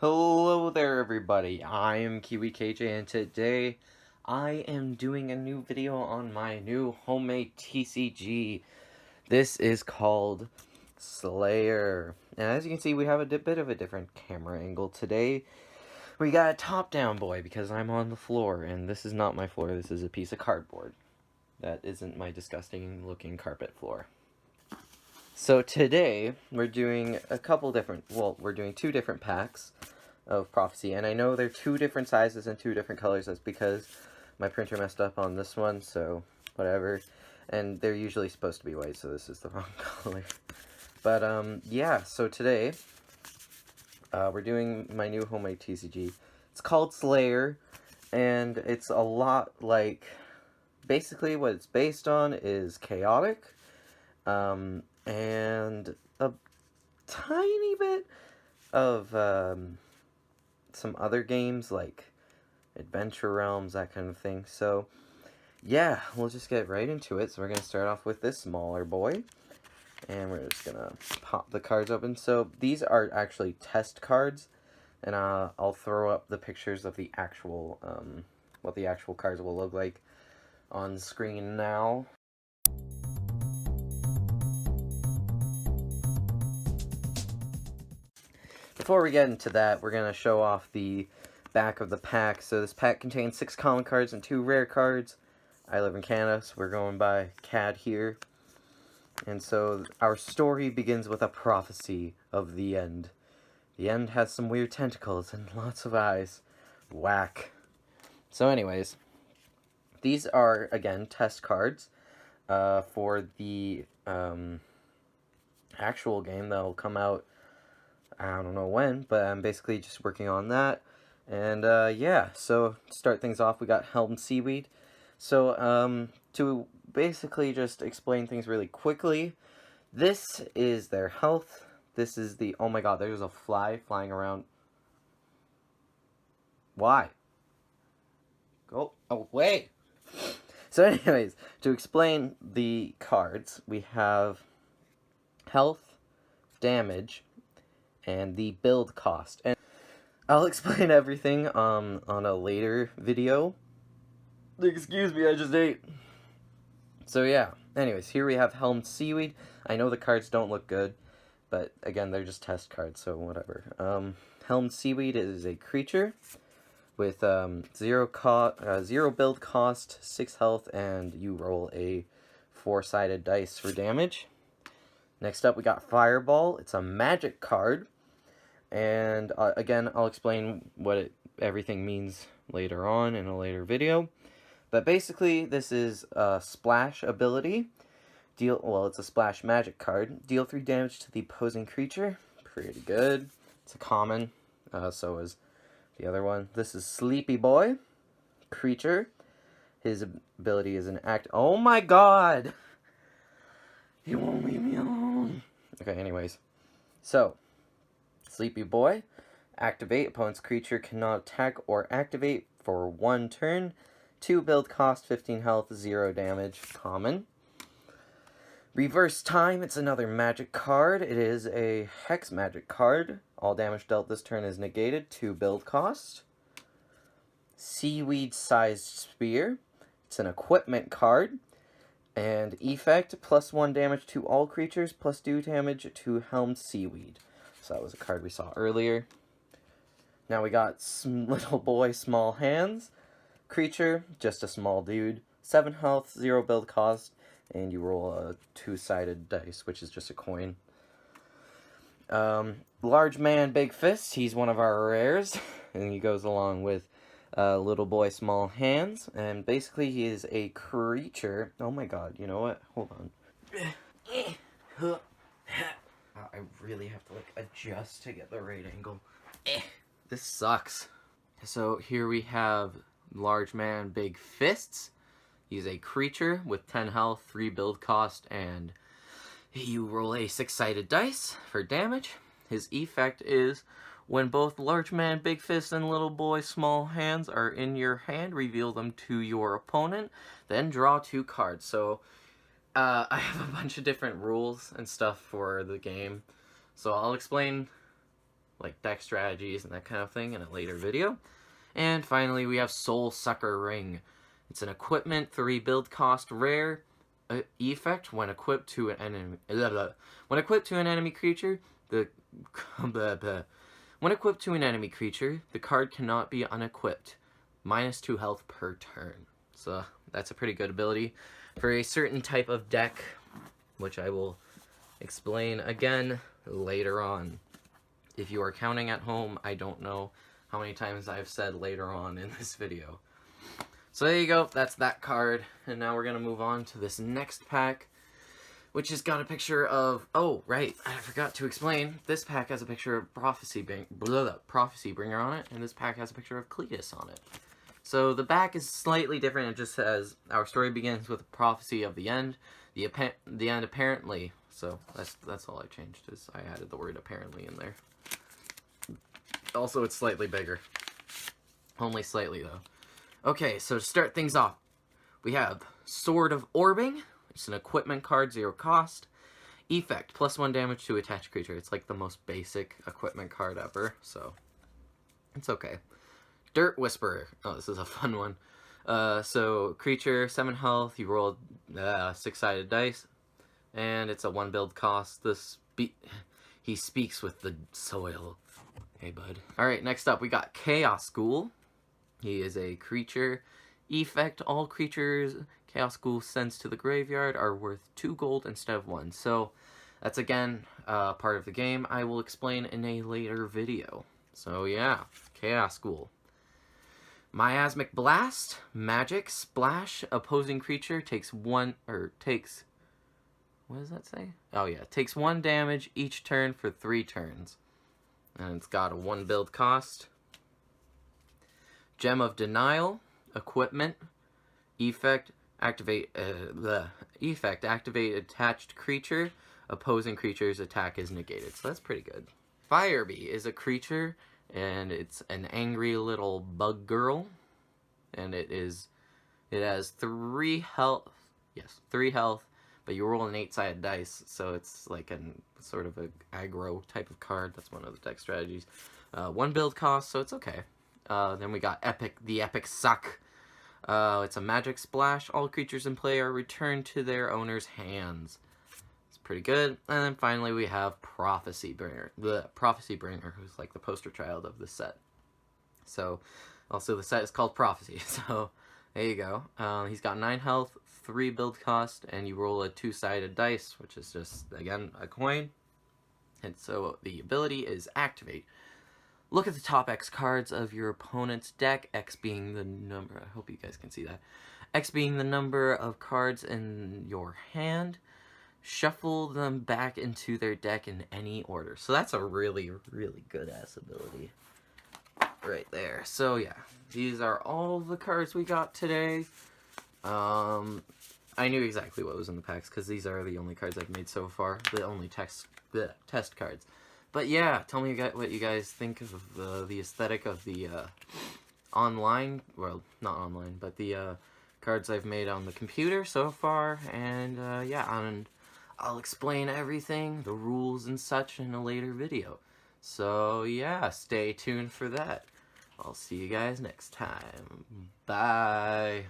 Hello there everybody, I am Kiwi KJ and today I am doing a new video on my new homemade TCG. This is called Slayer. And as you can see we have a bit of a different camera angle today. We got a top-down boy because I'm on the floor and this is not my floor, this is a piece of cardboard. That isn't my disgusting looking carpet floor. So today, we're doing we're doing two different packs of Prophecy, and I know they're two different sizes and two different colors. That's because my printer messed up on this one, so whatever. And they're usually supposed to be white, so this is the wrong color. But, yeah, so today, we're doing my new homemade TCG. It's called Slayer, and it's a lot like, basically what it's based on is chaotic, and a tiny bit of some other games like Adventure Realms, that kind of thing. So yeah, we'll just get right into it. So we're gonna start off with this smaller boy, and we're just gonna pop the cards open. So these are actually test cards, and I'll throw up the pictures of the actual what the actual cards will look like on screen now. Before we get into that, we're going to show off the back of the pack. So this pack contains 6 common cards and 2 rare cards. I live in Canada, so we're going by CAD here. And so our story begins with a prophecy of the end. The end has some weird tentacles and lots of eyes. Whack. So anyways, these are, again, test cards for the actual game that will come out, I don't know when, but I'm basically just working on that. And yeah, so to start things off, we got Helm Seaweed. So to basically just explain things really quickly, this is their health. This is the, oh my god, there's a fly flying around. Why? Go away. So anyways, to explain the cards, we have health, damage, and the build cost. And I'll explain everything on a later video. Excuse me, I just ate. So yeah, anyways, here we have Helm Seaweed. I know the cards don't look good, but again, they're just test cards, so whatever. Helm Seaweed is a creature with 0 build cost, 6 health, and you roll a 4-sided dice for damage. Next up, we got Fireball. It's a magic card. And again, I'll explain what everything means later on in a later video. But basically, this is a splash ability. It's a splash magic card. Deal 3 damage to the opposing creature. Pretty good. It's a common. So is the other one. This is Sleepy Boy. Creature. His ability is an act. Oh my god! He won't leave me alone. Okay, anyways. So, Sleepy Boy. Activate. Opponent's creature cannot attack or activate for 1 turn. 2 build cost, 15 health, 0 damage. Common. Reverse Time. It's another magic card. It is a hex magic card. All damage dealt this turn is negated. 2 build cost. Seaweed-sized Spear. It's an equipment card. And effect, +1 damage to all creatures, +2 damage to Helm Seaweed. So that was a card we saw earlier. Now we got Little Boy, Small Hands. Creature, just a small dude. 7 health, 0 build cost, and you roll a 2-sided dice, which is just a coin. Large Man, Big Fist. He's one of our rares, and he goes along with Little Boy, Small Hands, and basically he is a creature. Oh my god, you know what? Hold on. I really have to, like, adjust to get the right angle. This sucks. So here we have Large Man, Big Fists. He's a creature with 10 health, 3 build cost, and you roll a 6-sided dice for damage. His effect is, when both Large Man, Big Fist, and Little Boy, Small Hands are in your hand, reveal them to your opponent, then draw 2 cards. So, I have a bunch of different rules and stuff for the game. So I'll explain like deck strategies and that kind of thing in a later video. And finally, we have Soul Sucker Ring. It's an equipment 3 build cost rare effect when equipped to an enemy. When equipped to an enemy creature, when equipped to an enemy creature, the card cannot be unequipped. -2 health per turn. So that's a pretty good ability for a certain type of deck, which I will explain again later on. If you are counting at home, I don't know how many times I've said later on in this video. So there you go, that's that card. And now we're going to move on to this next pack, which has got a picture of, oh, right, I forgot to explain. This pack has a picture of Prophecy Bringer on it, and this pack has a picture of Cletus on it. So the back is slightly different. It just says, our story begins with a prophecy of the end. The end apparently. So that's all I changed, is I added the word apparently in there. Also, it's slightly bigger. Only slightly, though. Okay, so to start things off, we have Sword of Orbing. It's an equipment card, 0 cost. Effect, +1 damage to attached creature. It's like the most basic equipment card ever, so it's okay. Dirt Whisperer. Oh, this is a fun one. So, creature, 7 health. You roll 6-sided dice. And it's a 1 build cost. He speaks with the soil. Hey, bud. Alright, next up we got Chaos Ghoul. He is a creature. Effect, all creatures Chaos Ghoul sends to the graveyard are worth 2 gold instead of 1. So, that's again part of the game. I will explain in a later video. So yeah, Chaos Ghoul. Miasmic Blast, Magic, Splash, opposing creature takes what does that say? Oh yeah, takes 1 damage each turn for 3 turns. And it's got a 1 build cost. Gem of Denial, equipment, effect, activate attached creature, opposing creature's attack is negated. So that's pretty good. Firebee is a creature, and it's an angry little bug girl, and it has 3 health. Yes, 3 health, but you roll an 8-sided dice, so it's like sort of a aggro type of card. That's one of the deck strategies. 1 build cost, so it's okay. Then we got the Epic Suck. It's a magic splash. All creatures in play are returned to their owner's hands. It's pretty good. And then finally we have Prophecy Bringer. The Prophecy Bringer, who's like the poster child of this set. So, also the set is called Prophecy. So, there you go. He's got 9 health, 3 build cost, and you roll a 2-sided dice, which is just, again, a coin. And so the ability is Activate. Look at the top X cards of your opponent's deck, X being the number, I hope you guys can see that, X being the number of cards in your hand. Shuffle them back into their deck in any order. So that's a really, really good-ass ability right there. So yeah, these are all the cards we got today. I knew exactly what was in the packs, because these are the only cards I've made so far, the only test cards. But yeah, tell me what you guys think of the aesthetic of the online, well, not online, but the cards I've made on the computer so far. And yeah, and I'll explain everything, the rules and such, in a later video. So yeah, stay tuned for that. I'll see you guys next time. Bye.